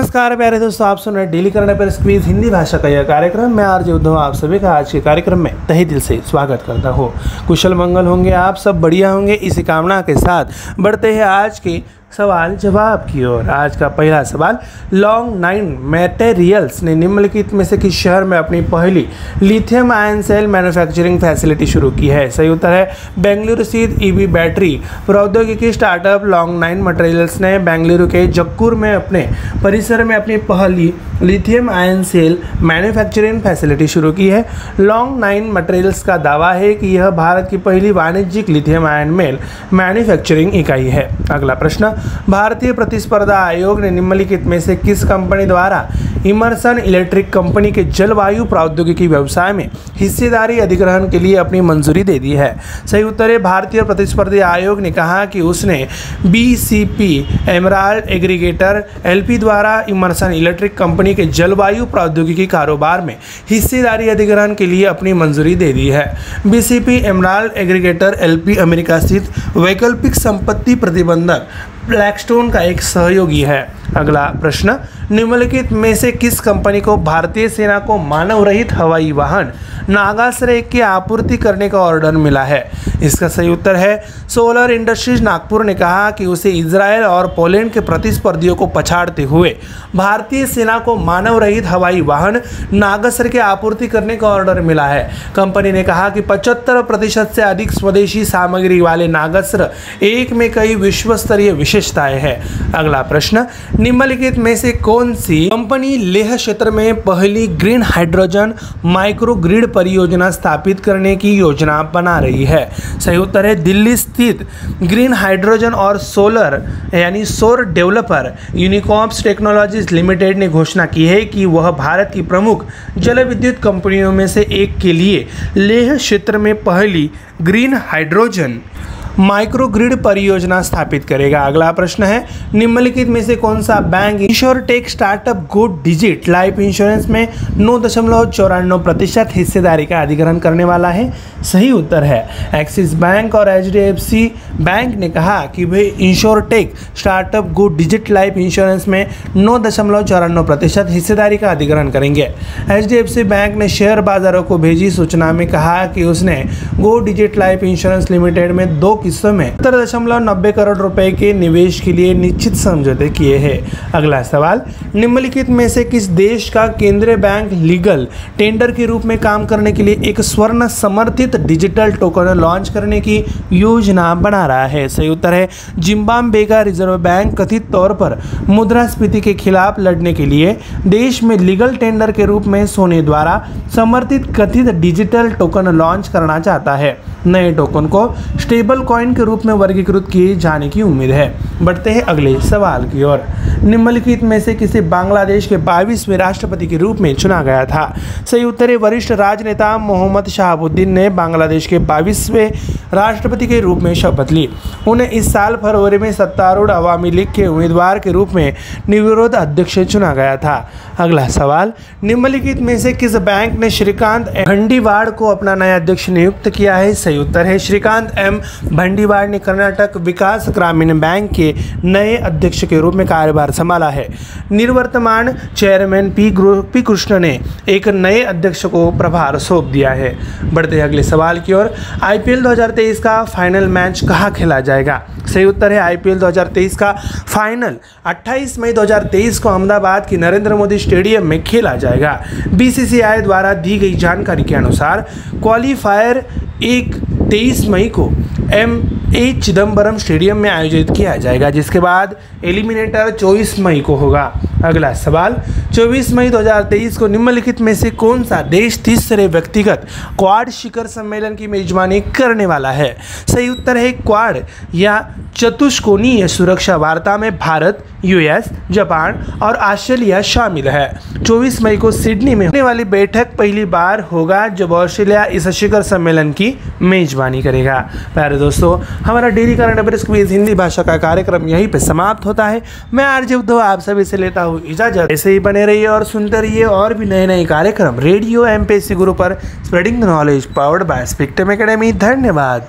नमस्कार प्यारे दोस्तों, आप सुन रहे daily current affairs quiz Hindi भाषा का यह कार्यक्रम। मैं आरजे उद्धव आप सभी का आज के कार्यक्रम में तहे दिल से स्वागत करता हूँ। कुशल मंगल होंगे, आप सब बढ़िया होंगे, इसी कामना के साथ बढ़ते हैं आज के सवाल जवाब की ओर। आज का पहला सवाल, लॉन्ग नाइन मैटेरियल्स ने निम्नलिखित में से किस शहर में अपनी पहली lithium ion cell manufacturing facility शुरू की है? सही उत्तर है बेंगलुरु स्थित ईवी बैटरी प्रौद्योगिकी स्टार्टअप लॉन्ग नाइन मैटेरियल्स ने बेंगलुरु के जक्कूर में अपने परिसर में अपनी पहली lithium ion cell manufacturing facility शुरू की है। लॉन्ग नाइन मैटेरियल्स का दावा है कि यह भारत की पहली वाणिज्यिक लिथियम आयन मेल मैन्युफैक्चरिंग इकाई है। अगला प्रश्न, भारतीय प्रतिस्पर्धा आयोग ने निम्नलिखित में से किस कंपनी द्वारा इमर्सन इलेक्ट्रिक कंपनी के जलवायु प्रौद्योगिकी व्यवसाय में हिस्सेदारी अधिग्रहण के लिए अपनी मंजूरी दे दी है? सही उत्तर है भारतीय प्रतिस्पर्धा आयोग ने कहा कि उसने BCP एमराल्ड एग्रीगेटर LP द्वारा इमर्सन इलेक्ट्रिक कंपनी के जलवायु प्रौद्योगिकी कारोबार में हिस्सेदारी अधिग्रहण के लिए अपनी मंजूरी दे दी है। BCP emerald aggregator LP America स्थित वैकल्पिक संपत्ति प्रबंधक ब्लैकस्टोन का एक सहयोगी है। अगला प्रश्न, निम्नलिखित में से किस कंपनी को भारतीय सेना को मानव रहित हवाई वाहन नागास्त्र 1 की आपूर्ति करने का ऑर्डर मिला है? इसका सही उत्तर है सोलर इंडस्ट्रीज नागपुर ने कहा कि उसे इजरायल और पोलैंड के प्रतिस्पर्धियों को पछाड़ते हुए भारतीय सेना को मानव रहित हवाई वाहन नागास्त्र की आपूर्ति करने का ऑर्डर मिला है। कंपनी ने कहा कि 75% से अधिक स्वदेशी सामग्री वाले नागास्त्र 1 में कई विश्व स्तरीय विशेषताएं हैं। अगला प्रश्न, निम्नलिखित में से कौन सी कंपनी लेह क्षेत्र में पहली ग्रीन हाइड्रोजन माइक्रो ग्रिड परियोजना स्थापित करने की योजना बना रही है? सही उत्तर है दिल्ली स्थित ग्रीन हाइड्रोजन और सोलर यानी सौर डेवलपर यूनिकॉर्प्स टेक्नोलॉजीज लिमिटेड ने घोषणा की है कि वह भारत की प्रमुख जल विद्युत कंपनियों में से एक के लिए लेह क्षेत्र में पहली ग्रीन हाइड्रोजन माइक्रो ग्रिड परियोजना स्थापित करेगा। अगला प्रश्न है, निम्नलिखित में से कौन सा बैंक इंश्योरटेक स्टार्टअप गो डिजिट लाइफ इंश्योरेंस में 9.94% हिस्सेदारी का अधिग्रहण करने वाला है? सही उत्तर है एक्सिस बैंक और HDFC बैंक ने कहा कि वे इंश्योरटेक स्टार्टअप गो डिजिट लाइफ इंश्योरेंस में 9.94% हिस्सेदारी का अधिग्रहण करेंगे। HDFC बैंक ने शेयर बाजारों को भेजी सूचना में कहा कि उसने गो डिजिट लाइफ इंश्योरेंस लिमिटेड में 2 किस्तों में 70.90 करोड़ रुपए के निवेश के लिए निश्चित समझौते किए हैं। अगला सवाल, निम्नलिखित में से किस देश का केंद्रीय बैंक लीगल टेंडर के रूप में काम करने के लिए एक स्वर्ण समर्थित डिजिटल टोकन लॉन्च करने की योजना बना रहा है? सही उत्तर है जिम्बाब्वे का रिजर्व बैंक कथित तौर पर मुद्रास्फीति के खिलाफ लड़ने के लिए देश में लीगल टेंडर के रूप में सोने द्वारा समर्थित कथित डिजिटल टोकन लॉन्च करना चाहता है। नए टोकन को स्टेबल कॉइन के रूप में वर्गीकृत किए जाने की उम्मीद है। बढ़ते हैं अगले सवाल की ओर। निम्नलिखित में से किसे बांग्लादेश के 22वें राष्ट्रपति के रूप में चुना गया था? सही उत्तर है वरिष्ठ राजनेता मोहम्मद शहाबुद्दीन ने बांग्लादेश के 22वें राष्ट्रपति के रूप में शपथ ली। उन्हें इस साल फरवरी में सत्तारूढ़ अवामी लीग के उम्मीदवार के रूप में निर्विरोध अध्यक्ष चुना गया था। अगला सवाल, निम्नलिखित में से किस बैंक ने श्रीकांत भंडीवाड़ को अपना नया अध्यक्ष नियुक्त किया है? सही उत्तर है श्रीकांत M भंडीवाड़ ने कर्नाटक विकास ग्रामीण बैंक के नए अध्यक्ष के रूप में कार्यभार संभाला है। निवर्तमान चेयरमैन पी कृष्ण ने एक नए अध्यक्ष को प्रभार सौंप दिया है। बढ़ते हैं अगले सवाल की ओर। IPL 2023 का फाइनल मैच कहाँ खेला जाएगा? सही उत्तर है IPL 2023 का फाइनल 28 मई 2023 को अहमदाबाद की नरेंद्र मोदी स्टेडियम में खेला जाएगा। BCCI द्वारा दी गई जानकारी के अनुसार क्वालिफायर 23 मई को MA चिदम्बरम स्टेडियम में आयोजित किया जाएगा, जिसके बाद एलिमिनेटर 24 मई को होगा। अगला सवाल, 24 मई 2023 को निम्नलिखित में से कौन सा देश तीसरे व्यक्तिगत क्वाड शिखर सम्मेलन की मेजबानी करने वाला है? सही उत्तर है क्वाड या चतुष्कोणीय सुरक्षा वार्ता में भारत, US, जापान और ऑस्ट्रेलिया शामिल है। 24 मई को सिडनी में होने वाली बैठक पहली बार होगा जब ऑस्ट्रेलिया इस शिखर सम्मेलन की मेजबानी करेगा। प्यारे दोस्तों, हमारा daily current affairs quiz Hindi भाषा का कार्यक्रम यहीं पे समाप्त होता है। मैं आरजे उद्धव आप सभी से लेता हूँ इजाजत। ऐसे ही बने रहिए और सुनते रहिए और भी नए नए कार्यक्रम रेडियो MPSC गुरु पर, spreading the knowledge powered by spectrum academy. धन्यवाद।